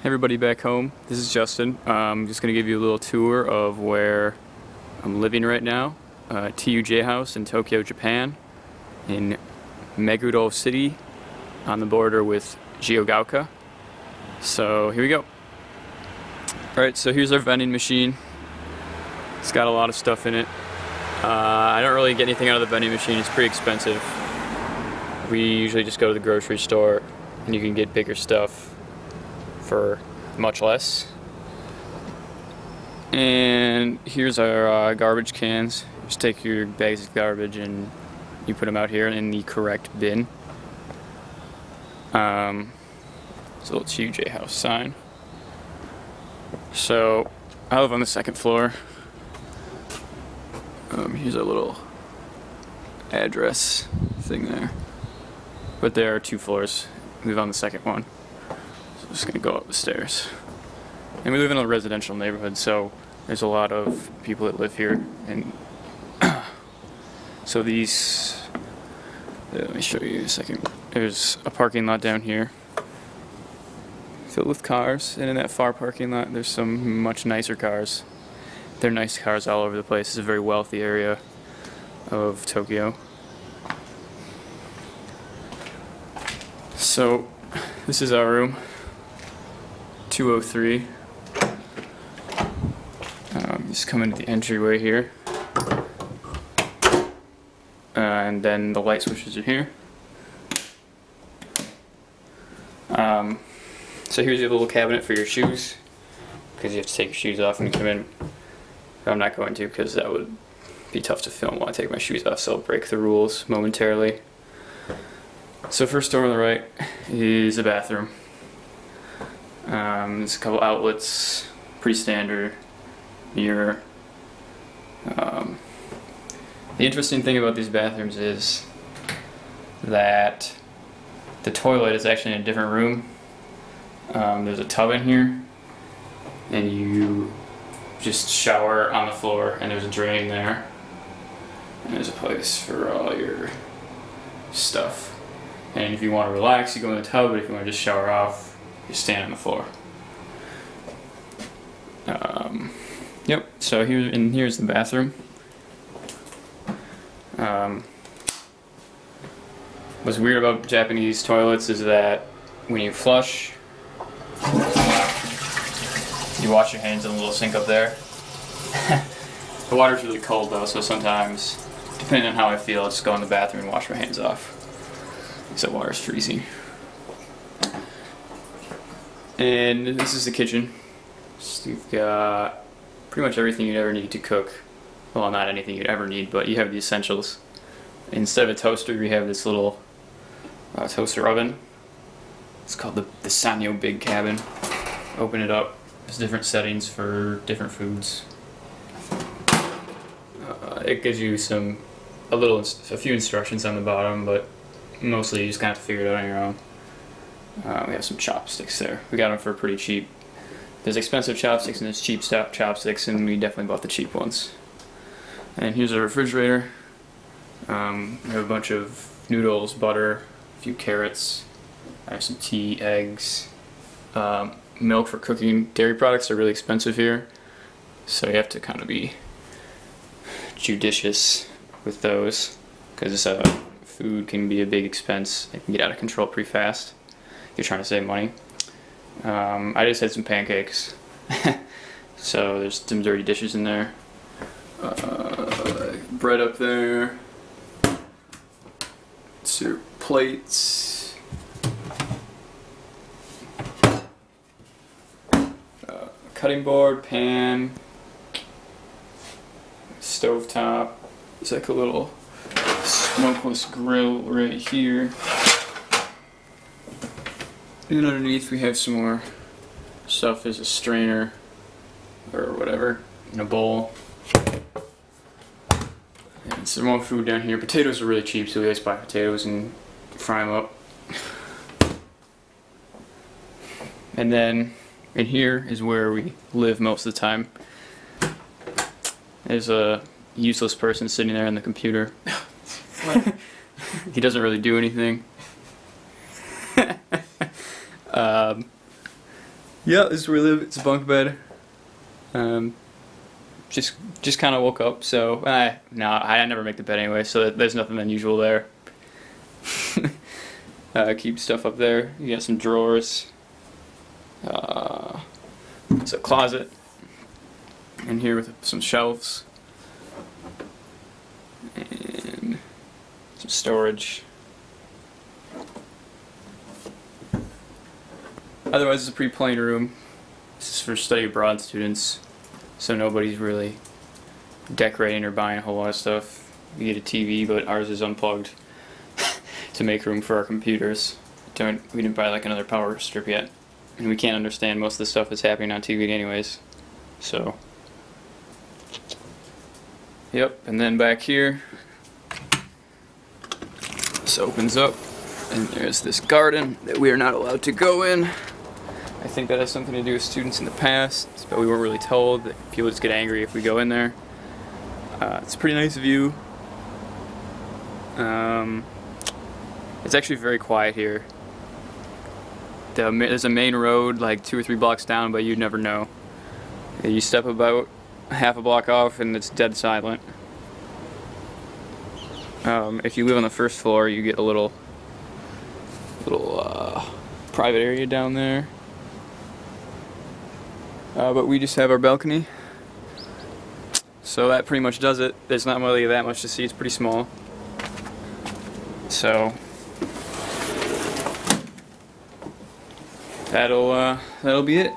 Everybody back home, this is Justin. I'm just going to give you a little tour of where I'm living right now. TUJ house in Tokyo, Japan, in Meguro City, on the border with Shizuoka. So here we go. Alright, so here's our vending machine. It's got a lot of stuff in it. I don't really get anything out of the vending machine, it's pretty expensive. We usually just go to the grocery store and you can get bigger stuff for much less. And here's our garbage cans. Just take your bags of garbage and you put them out here in the correct bin. There's a little TUJ house sign. So I live on the second floor. Here's our little address thing there. But there are 2 floors. We live on the second one. So I'm just gonna go up the stairs. And we live in a residential neighborhood, so there's a lot of people that live here. And so these, let me show you a second. There's a parking lot down here filled with cars, and in that far parking lot there's some much nicer cars. There are nice cars all over the place. It's a very wealthy area of Tokyo. So this is our room, 203. Just come into the entryway here, and then the light switches are here. So here's your little cabinet for your shoes, because you have to take your shoes off when you come in. I'm not going to, because that would be tough to film while I take my shoes off, so I'll break the rules momentarily. So first door on the right is a bathroom. There's a couple outlets, pretty standard, mirror. The interesting thing about these bathrooms is that the toilet is actually in a different room. There's a tub in here, and you just shower on the floor, and there's a drain there, and there's a place for all your stuff. And if you want to relax, you go in the tub, but if you want to just shower off, you stand on the floor. Yep, so here's the bathroom. What's weird about Japanese toilets is that when you flush, you wash your hands in the little sink up there. The water's really cold though, so sometimes, depending on how I feel, I'll just go in the bathroom and wash my hands off. So water's freezing. And this is the kitchen. So you've got pretty much everything you'd ever need to cook. Well, not anything you'd ever need, but you have the essentials. Instead of a toaster, we have this little toaster oven. It's called the Sanyo Big Cabin. Open it up. There's different settings for different foods. It gives you a few instructions on the bottom, but mostly you just kind of figure it out on your own. We have some chopsticks there. We got them for pretty cheap. There's expensive chopsticks and there's cheap chopsticks, and we definitely bought the cheap ones. And here's our refrigerator. We have a bunch of noodles, butter, a few carrots. I have some tea, eggs, milk for cooking. Dairy products are really expensive here, so you have to kind of be judicious with those, because food can be a big expense. It can get out of control pretty fast if you're trying to save money. I just had some pancakes, so there's some dirty dishes in there. Bread up there. It's your plates. Cutting board, pan, stovetop. It's like a little smokeless grill right here. And underneath we have some more stuff. There's a strainer or whatever in a bowl. And some more food down here. Potatoes are really cheap, so we always buy potatoes and fry them up. And then in here is where we live most of the time. There's a useless person sitting there on the computer. He doesn't really do anything. Yeah, this is where we live. It's a bunk bed. Just kind of woke up, so no, I never make the bed anyway, so there's nothing unusual there. Keep stuff up there. You got some drawers. It's a closet in here with some shelves and some storage. Otherwise, it's a pretty plain room. This is for study abroad students, so nobody's really decorating or buying a whole lot of stuff. We get a TV, but ours is unplugged to make room for our computers. We didn't buy like another power strip yet, and we can't understand most of the stuff that's happening on TV anyways. So, yep. And then back here, this opens up, and there's this garden that we are not allowed to go in. I think that has something to do with students in the past, but we weren't really told that people just get angry if we go in there. It's a pretty nice view. It's actually very quiet here. There's a main road like 2 or 3 blocks down, but you'd never know. You step about half a block off and it's dead silent. If you live on the first floor, you get a little private area down there. But we just have our balcony, so that pretty much does it. There's not really that much to see. It's pretty small, so that'll be it.